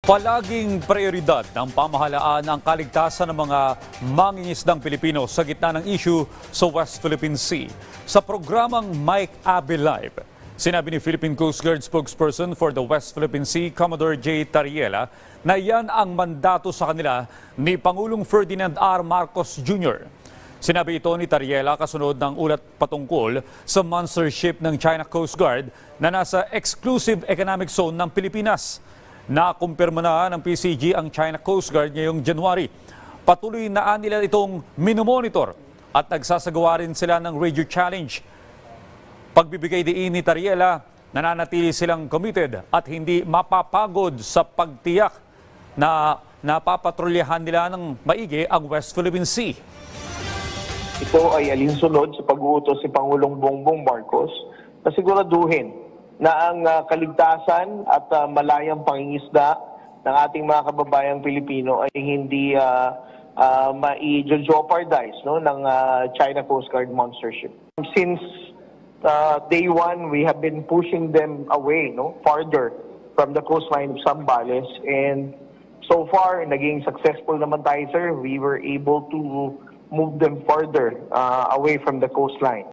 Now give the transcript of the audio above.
Palaging prioridad ng pamahalaan ang kaligtasan ng mga mangingisdang Pilipino sa gitna ng issue sa West Philippine Sea. Sa programang Mike Abe Live, sinabi ni Philippine Coast Guard spokesperson for the West Philippine Sea, Commodore J. Tariela, na yan ang mandato sa kanila ni Pangulong Ferdinand R. Marcos Jr. Sinabi ito ni Tariela kasunod ng ulat patungkol sa monster ship ng China Coast Guard na nasa exclusive economic zone ng Pilipinas. Nakumpirma na ng PCG ang China Coast Guard ngayong January. Patuloy na nila itong minomonitor at nagsasagawa rin sila ng radio challenge. Pagbibigay diin ni Tariela, nananatili silang committed at hindi mapapagod sa pagtiyak na napapatrolyahan nila ng maigi ang West Philippine Sea. Ito ay alinsunod sa pag-uutos si Pangulong Bongbong Marcos na siguraduhin na ang kaligtasan at malayang pangingisda ng ating mga kababayang Pilipino ay hindi ma-jeopardize ng China Coast Guard monster ship. Since day one, we have been pushing them away, farther from the coastline of Zambales, and so far, naging successful naman tayo, sir. We were able to move them further away from the coastline.